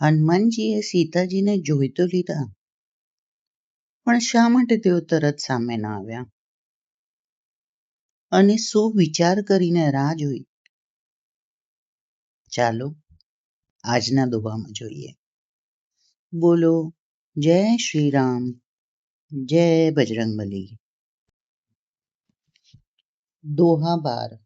હનુમાનજીએ સીતાજીને જોઈ તો લીધા, પણ શા માટે તેઓ તરત સામે ન આવ્યા અને શું વિચાર કરીને રાહ જોઈ? ચાલો આજના દોહામાં જોઈએ. બોલો જય શ્રી રામ, જય બજરંગબલી. દોહા 12.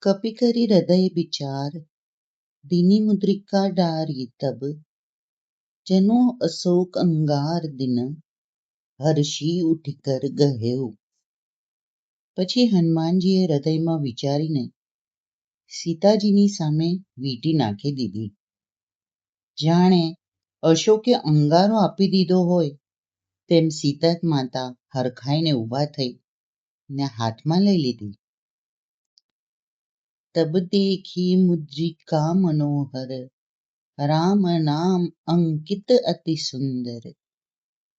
કપી કરી હૃદય વિચાર, दीनी मुद्रिका डारी तब, जनो अशोक अंगार दिन, હર્ષી ઉઠકર ગહેઉ. પછી હનુમાનજીએ હૃદયમાં વિચારીને સીતાજીની સામે વીંટી નાખી દીધી. જાણે અશોકે અંગારો આપી દીધો હોય તેમ સીતા માતા હરખાઈને ઊભા થઈ ને હાથમાં લઈ લીધી. તબ દેખી મુદ્રિકા મનોહર, રામ નામ અંકિત અતિ સુંદર,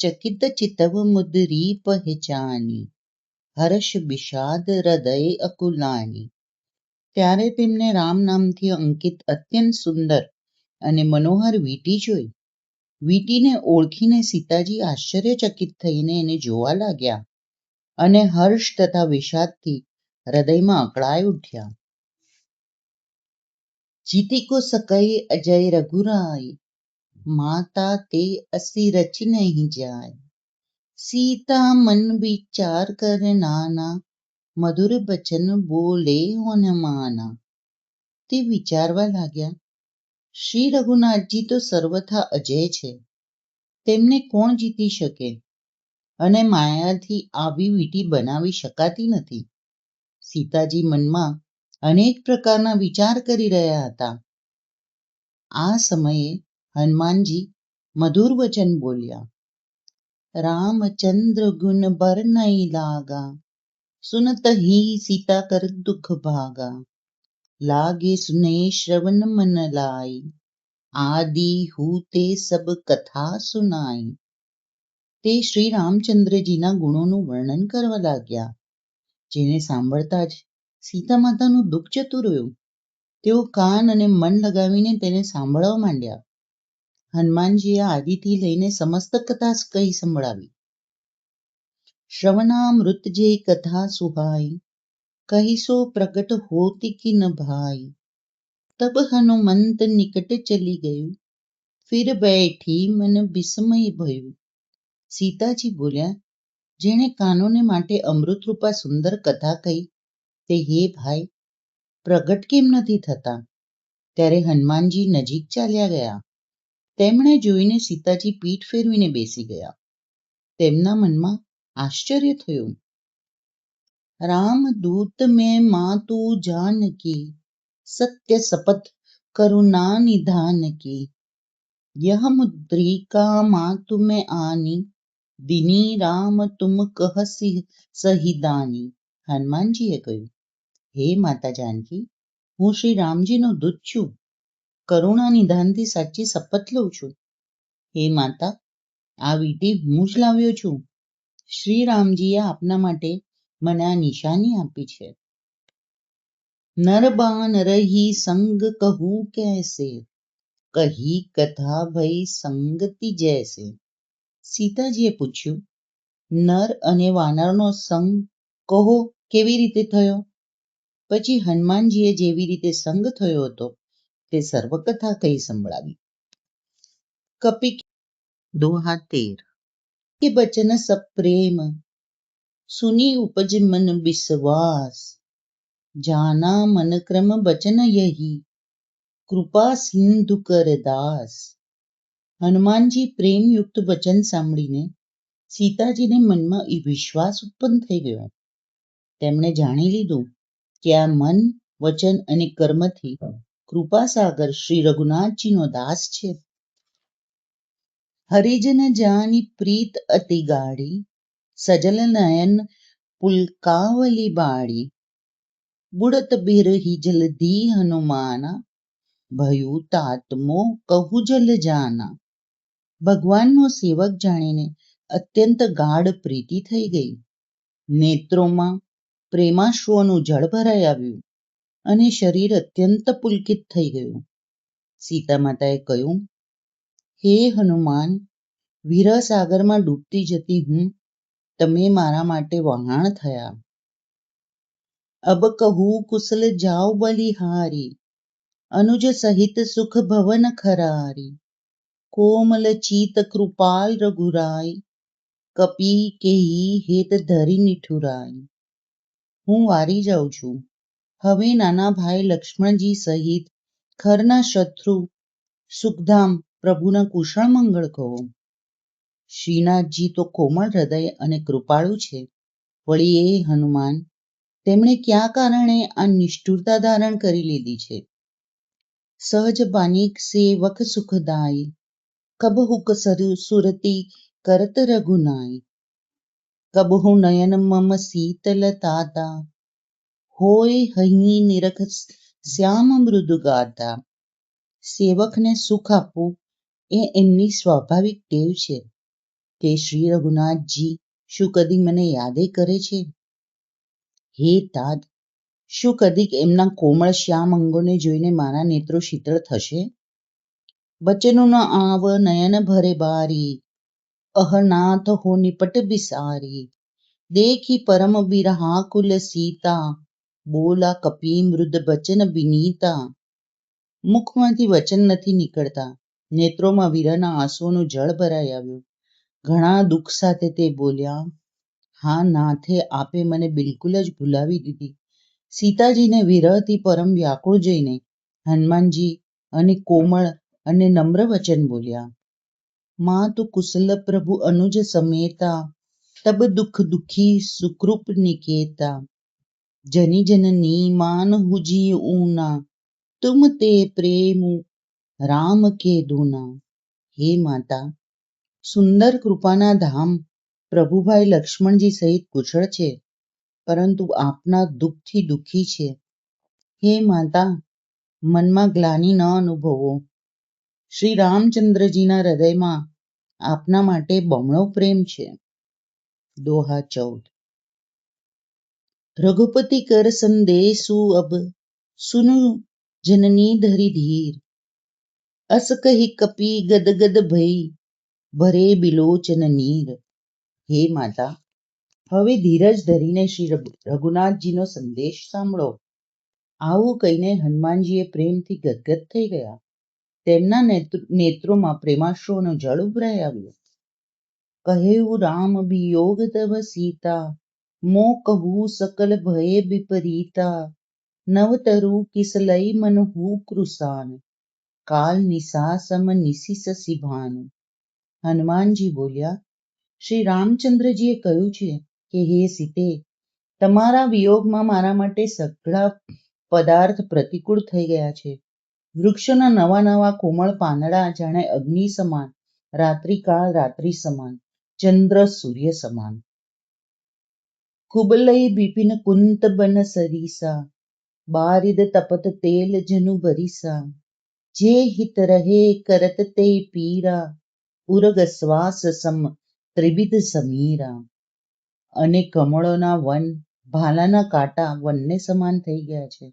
ચકિત ચિતવ મુદરી પહેચાની, હર્ષ વિષાદ હૃદય અકુલાની. ત્યારે તેમને રામ નામથી અંકિત અત્યંત સુંદર અને મનોહર વીંટી જોઈ. વીંટીને ઓળખીને સીતાજી આશ્ચર્યચકિત થઈને એને જોવા લાગ્યા અને હર્ષ તથા વિષાદથી હૃદયમાં અકળાઈ ઉઠ્યા. જીતી કો સકઈ અજય રઘુરાય, માતા તે અસી રચ નહીં જાય. सीता मन विचार कर नाना, મધુર બચન બોલે હનુમાના. તે વિચારવા લાગ્યા, શ્રી રઘુનાથજી તો સર્વથા અજય છે, તેમને કોણ જીતી શકે અને માયાથી આવી વીંટી બનાવી શકાતી નથી. સીતાજી મનમાં અનેક પ્રકારના વિચાર કરી રહ્યા હતા. આ સમયે હનુમાનજી મધુર વચન બોલ્યા. रामचंद्र गुण बरनई लागा, सुनत ही सीता कर दुख भागा. लागे सुने श्रवण मन लाई, आदि हूते સબ કથા સુનાઈ. તે શ્રી રામચંદ્રજીના ગુણોનું વર્ણન કરવા લાગ્યા, જેને સાંભળતા જ સીતા માતાનું દુઃખ જતું રહ્યું. તેઓ કાન અને મન લગાવીને તેને સાંભળવા માંડ્યા. હનુમાનજીએ આદિથી લઈને સમસ્ત કથા કહી સંભળાવી. શ્રવણામૃત જે કથા સુહાઈ, કહીસો પ્રગટ હોતી કી ન ભાઈ. તબ હનુમંત નિકટ ચલી ગયું, ફિર બેઠી મન વિસ્મય ભયું. સીતાજી બોલ્યા, જેણે કાનોને માટે અમૃતરૂપા સુંદર કથા કહી તે હે ભાઈ પ્રગટ કેમ નથી થતા? ત્યારે હનુમાનજી નજીક ચાલ્યા ગયા. તેમણે જોઈને સીતાજી પીઠ ફેરવીને બેસી ગયા. તેમના મનમાં આશ્ચર્ય થયું. રામદૂત મેં માતું જાનકી, સત્ય શપથ કરુણા નિધાન કી. यह मुद्रिका मातु में आनी, दिनी राम तुम कहसी સહિદાની. હનુમાનજીએ કહ્યું, હે માતા જાનકી, હું શ્રી રામજીનો દૂત છું. કરુણા નિધાનથી સાચી શપથ લઉં છું. હે માતા, આ વીંટી હું જ લાવ્યો છું. શ્રી રામજીએ આપના માટે મને આ નિશાની આપી છે. નરબાન રહી સંગ કહું કૈસે, કહી કથા ભઈ સંગતિ જૈસે. સીતાજીએ પૂછ્યું, નર અને વાનરનો સંગ કહો કેવી રીતે થયો? પછી હનુમાનજીએ જેવી રીતે સંગ થયો હતો તે સર્વકથા કહી સંભળાવી. કપી દોહા 13. કે બચન સબ પ્રેમ, સુની ઉપજ મન વિશ્વાસ. જાના મન ક્રમ બચન યહી, કૃપા સિંધુ કર દાસ. હનુમાનજી પ્રેમયુક્ત વચન સાંભળીને સીતાજીને મનમાં વિશ્વાસ ઉત્પન્ન થઈ ગયો. તેમણે જાણી લીધું કે આ મન, વચન અને કર્મથી કૃપાસાગર શ્રી રઘુનાથજીનો દાસ છે. હરિજન જાની પ્રીત અતિ ગાડી, સજલ નયન પુલકાવલી બાળી. બુડત બિરહી જલધી હનુમાના, ભયું તાતમો કહુ જલ જાના. ભગવાનનો સેવક જાણીને અત્યંત ગાઢ પ્રીતિ થઈ ગઈ. નેત્રોમાં પ્રેમાશ્રુઓનું જળ ભરાઈ આવ્યું અને શરીર અત્યંત પુલકિત થઈ ગયું. સીતા માતાએ કહ્યું, હે હનુમાન, વીરહ સાગરમાં ડૂબતી જતી હું, તમે મારા માટે વહાણ થયા. અબ કહું કુશલ જાઓ બલિહારી, અનુજ સહિત સુખ ભવન ખરારી. કોમલ ચિત કૃપાલ રઘુરાય, કપી કેહી હેત ધરી નિઠુરાય. હું વારી જાઉં છું. હવે નાના ભાઈ લક્ષ્મણજી સહિત ખરના શત્રુ સુખધામ પ્રભુના કુશળ મંગળ કહો. શ્રીનાથજી તો કોમળ હૃદય અને કૃપાળુ છે. વળી એ હનુમાન, તેમણે કયા કારણે આ નિષ્ઠુરતા ધારણ કરી લીધી છે? સહજ બાનિક સેવક સુખદાય, કબહુ સુરતી કરત રઘુનાય. કબહુ નયન મમ શીતલ તાતા, હોય હહી નિરખ શ્યામ મૃદુ ગાતા. સેવકને સુખ આપવું એ એમની સ્વાભાવિક ટેવ છે. કે શ્રી રઘુનાથજી શું કદી મને યાદે કરે છે? હે તાત, શું કદીક એમના કોમળ શ્યામ અંગોને જોઈને મારા નેત્રો શીતળ થશે? બચનો ન આવ નયન ભરે બારી, અહનાથ હો નિપટ બિસારી. દેખી પરમ બિરહાકુલ સીતા, બોલા કપી મૃદ બચન વિનીતા. મુખમાંથી વચન નથી નીકળતા, નેત્રોમાં વીરહના આંસુઓનું જળ ભરાઈ આવ્યું. ઘણા દુઃખ સાથે તે બોલ્યા, હા નાથે, આપે મને બિલકુલ જ ભૂલાવી દીધી. સીતાજીને વિરહથી પરમ વ્યાકુળ જઈને હનુમાનજી અને કોમળ અને નમ્ર વચન બોલ્યા. માં તુ કુશલ પ્રભુ અનુજ સમેતા, તબ દુઃખ દુઃખી સુકૃપ નિકેતા. જની જનની માન હુજી ઊના, તુમ તે પ્રેમ રામ કે દૂના. હે માતા, સુંદર કૃપાના ધામ પ્રભુભાઈ લક્ષ્મણજી સહિત કુશળ છે, પરંતુ આપના દુઃખથી દુઃખી છે. હે માતા, મનમાં ગ્લાનિ ન અનુભવો. શ્રી રામચંદ્રજીના હૃદયમાં આપના માટે બમણો પ્રેમ છે. દોહા 14. રઘુપતિ કર સંદેશુ અબ, સુનુ જનની ધરી ધીર. અસ કહી કપી ગદગદ ભઈ, ભરે બિલોચન નીર. હે માતા, હવે ધીરજ ધરીને શ્રી રઘુનાથજીનો સંદેશ સાંભળો. આવું કહીને હનુમાનજીએ પ્રેમથી ગદગદ થઈ ગયા. તેમના નેત્રોમાં પ્રેમાશ્રુઓનો જળ ઉભરાઈ આવ્યો. કહેવું રામ વિયોગ તવ સીતા, મો કહું સકલ ભય વિપરીતા. નવતરુ કિસ લઈ મન હું કૃષાન, કાલ નિશા સમ નિશિસ સિભાન. હનુમાનજી બોલ્યા, શ્રી રામચંદ્રજીએ કહ્યું છે કે હે સીતે, તમારા વિયોગમાં મારા માટે સઘળા પદાર્થ પ્રતિકૂળ થઈ ગયા છે. વૃક્ષોના નવા નવા કોમળ પાંદડા જાણે અગ્નિ સમાન, રાત્રિકાળ રાત્રિ સમાન, ચંદ્ર સૂર્ય સમાન. કુબલઈ બિપિન કુંત બન સરીસા, બારિદ તપત તેલ જનુ બરીસા. જે હિત રહે કરત તે પીરા, ઉરગ શ્વાસ સમ ત્રિવિધ સમીરા. અને કમળોના વન ભાલાના કાંટા વનને સમાન થઈ ગયા છે.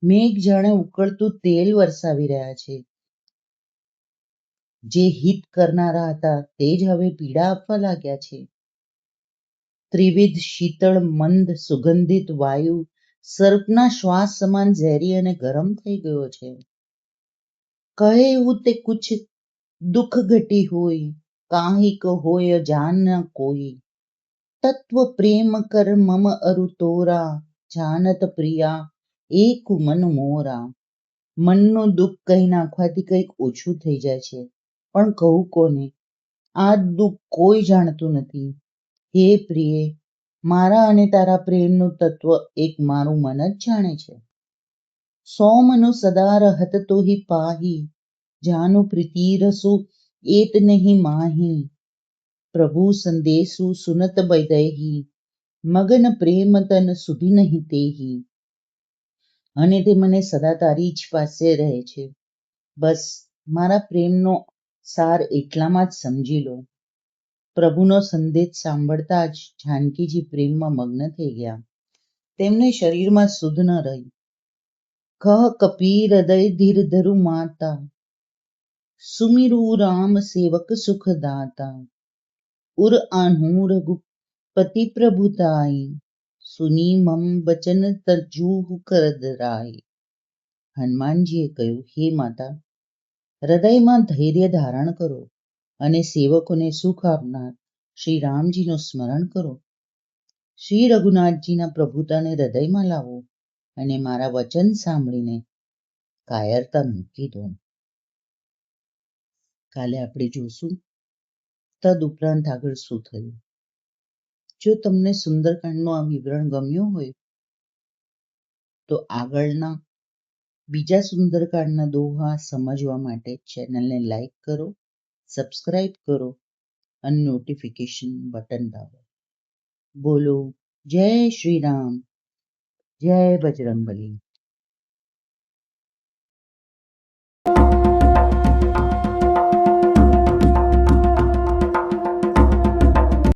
મેઘ જાણે ઉકળતું તેલ વરસાવી રહ્યા છે. જે હિત કરનારા હતા તે જ હવે પીડા આપવા લાગ્યા છે. ત્રિવિધ શીતળ મંદ સુગંધિત વાયુ સર્પના શ્વાસ સમાન ઝેરી અને ગરમ થઈ ગયો છે. કહે એવું તે કુછ દુઃખ ઘટી હોય, કાહિક હોય જાન ન કોઈ. તત્વ પ્રેમ કર મમ અરુ તોરા, જાનત પ્રિયા એક મન મોરા. મનનું દુઃખ કહી નાખવાથી કંઈક ઓછું થઈ જાય છે, પણ કહું કોને? આ દુઃખ કોઈ જાણતું નથી. હે પ્રિય, મારા અને તારા પ્રેમનું તત્વ એક મારું મન જ જાણે છે. સો મનુ સદા રહત તોહી પાહી, જાનુ પ્રીતિ રસુ એત નહીં માહી. પ્રભુ સંદેશુ સુનત બૈદેહી, મગન પ્રેમ તન સુધી નહીં તેહી. અને તે મને સદા તારી જ પાસે રહે છે. બસ મારા પ્રેમનો સાર એટલામાં જ સમજી લો. પ્રભુનો સંદેશ સાંભળતા જ જાનકીજી પ્રેમમાં મગ્ન થઈ ગયા. તેમને શરીરમાં સુધ ન રહી. કહ કપી હૃદય ધીર ધરુ માતા, सुमिरु राम सेवक सुखदाता उर आन्हू रघुपति प्रभुताई सुनी मम बचन तजूह करदराई. હનુમાનજીએ કહ્યું, હે માતા, હૃદયમાં ધૈર્ય ધારણ કરો અને સેવકોને સુખ આપનાર શ્રી રામજીનું સ્મરણ કરો. શ્રી રઘુનાથજીના પ્રભુતાને હૃદયમાં લાવો અને મારા વચન સાંભળીને કાયરતા મૂકી દો. કાલે આપણે જોશું તદ ઉપરાંત આગળ શું થયું. જો તમને સુંદરકાંડનું આ વિવરણ ગમ્યું હોય તો આગળના બીજા સુંદરકાંડના દોહા સમજવા માટે ચેનલને લાઈક કરો, સબસ્ક્રાઇબ કરો અને નોટિફિકેશન બટન દાબો. બોલો જય શ્રી રામ, જય બજરંગબલી.